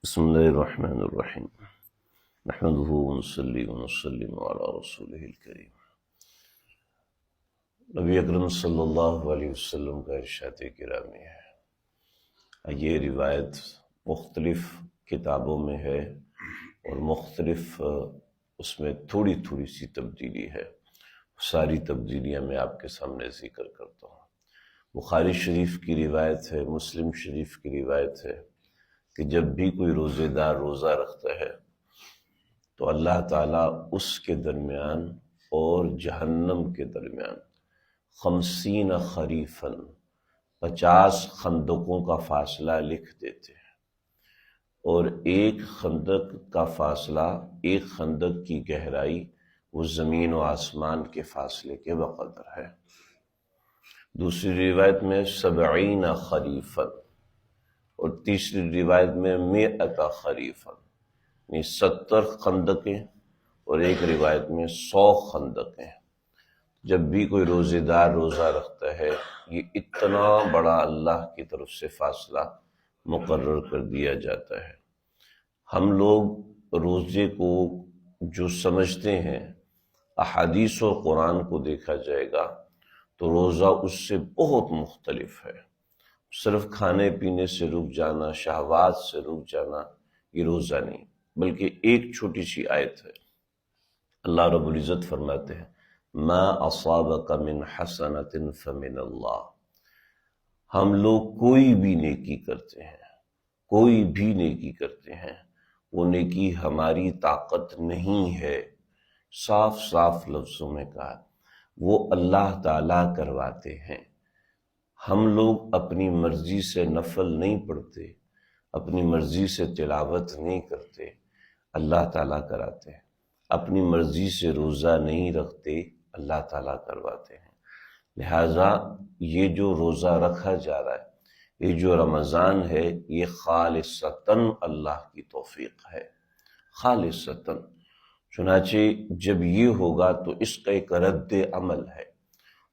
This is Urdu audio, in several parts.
بسم اللہ الرحمن الرحیم نحمده ونصلی ونسلم علی رسولہ الکریم۔ نبی اکرم صلی اللہ علیہ وسلم کا ارشاد گرامی ہے۔ یہ روایت مختلف کتابوں میں ہے اور مختلف اس میں تھوڑی تھوڑی سی تبدیلی ہے۔ ساری تبدیلیاں میں آپ کے سامنے ذکر کرتا ہوں۔ بخاری شریف کی روایت ہے، مسلم شریف کی روایت ہے کہ جب بھی کوئی روزے دار روزہ رکھتا ہے تو اللہ تعالیٰ اس کے درمیان اور جہنم کے درمیان 50 خریفاً 50 خندقوں کا فاصلہ لکھ دیتے ہیں، اور ایک خندق کا فاصلہ، ایک خندق کی گہرائی وہ زمین و آسمان کے فاصلے کے بقدر ہے۔ دوسری روایت میں 70 خریفاً، اور تیسری روایت میں 100 خریفاً، یعنی 70 خندقیں، اور ایک روایت میں 100 خندقیں۔ جب بھی کوئی روزے دار روزہ رکھتا ہے یہ اتنا بڑا اللہ کی طرف سے فاصلہ مقرر کر دیا جاتا ہے۔ ہم لوگ روزے کو جو سمجھتے ہیں، احادیث و قرآن کو دیکھا جائے گا تو روزہ اس سے بہت مختلف ہے۔ صرف کھانے پینے سے رک جانا، شہوات سے رک جانا، یہ روزہ نہیں، بلکہ ایک چھوٹی سی آیت ہے۔ اللہ رب العزت فرماتے ہیں ما اصابک من حسنۃ فمن اللہ۔ ہم لوگ کوئی بھی نیکی کرتے ہیں، کوئی بھی نیکی کرتے ہیں، وہ نیکی ہماری طاقت نہیں ہے، صاف صاف لفظوں میں کہا، وہ اللہ تعالیٰ کرواتے ہیں۔ ہم لوگ اپنی مرضی سے نفل نہیں پڑھتے، اپنی مرضی سے تلاوت نہیں کرتے، اللہ تعالیٰ کراتے ہیں۔ اپنی مرضی سے روزہ نہیں رکھتے، اللہ تعالیٰ کرواتے ہیں۔ لہٰذا یہ جو روزہ رکھا جا رہا ہے، یہ جو رمضان ہے، یہ خالصتاً اللہ کی توفیق ہے، خالصتاً۔ چنانچہ جب یہ ہوگا تو اس کا ایک رد عمل ہے۔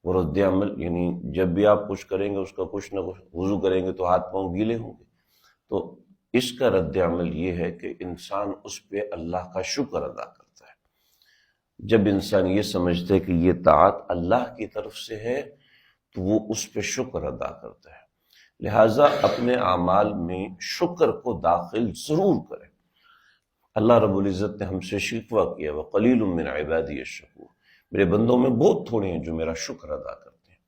وہ رد عمل یعنی جب بھی آپ کچھ کریں گے اس کا کچھ نہ کچھ، وضو کریں گے تو ہاتھ پاؤں گیلے ہوں گے، تو اس کا رد عمل یہ ہے کہ انسان اس پہ اللہ کا شکر ادا کرتا ہے۔ جب انسان یہ سمجھتا ہے کہ یہ طاعت اللہ کی طرف سے ہے تو وہ اس پہ شکر ادا کرتا ہے۔ لہٰذا اپنے اعمال میں شکر کو داخل ضرور کریں۔ اللہ رب العزت نے ہم سے شکوہ کیا وَقَلِيلٌ مِّنْ عِبَادِيَ الشَّكُورُ، میرے بندوں میں بہت تھوڑے ہیں جو میرا شکر ادا کرتے ہیں۔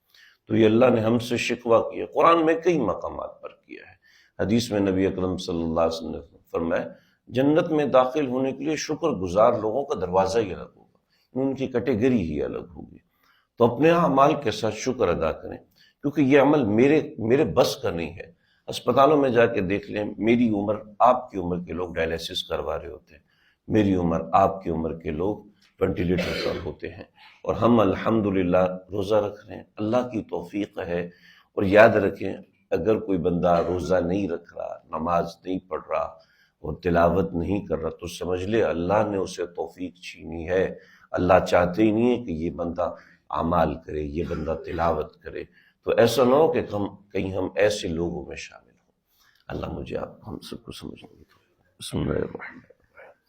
تو یہ اللہ نے ہم سے شکوہ کیا، قرآن میں کئی مقامات پر کیا ہے۔ حدیث میں نبی اکرم صلی اللہ علیہ وسلم نے فرمایا جنت میں داخل ہونے کے لیے شکر گزار لوگوں کا دروازہ ہی الگ ہوگا، ان کی کیٹیگری ہی الگ ہوگی۔ تو اپنے اعمال کے ساتھ شکر ادا کریں، کیونکہ یہ عمل میرے بس کا نہیں ہے۔ اسپتالوں میں جا کے دیکھ لیں، میری عمر آپ کی عمر کے لوگ ڈائلیسس کروا رہے ہوتے ہیں، میری عمر آپ کی عمر کے لوگ وینٹیلیٹر پر ہوتے ہیں، اور ہم الحمدللہ روزہ رکھ رہے ہیں، اللہ کی توفیق ہے۔ اور یاد رکھیں اگر کوئی بندہ روزہ نہیں رکھ رہا، نماز نہیں پڑھ رہا اور تلاوت نہیں کر رہا تو سمجھ لے اللہ نے اسے توفیق چھینی ہے۔ اللہ چاہتے ہی نہیں ہے کہ یہ بندہ اعمال کرے، یہ بندہ تلاوت کرے۔ تو ایسا نہ ہو کہ کہیں ہم ایسے لوگوں میں شامل ہوں۔ اللہ مجھے آپ ہم سب کو سمجھنے کی توفیق۔ بسم اللہ الرحمن الرحیم۔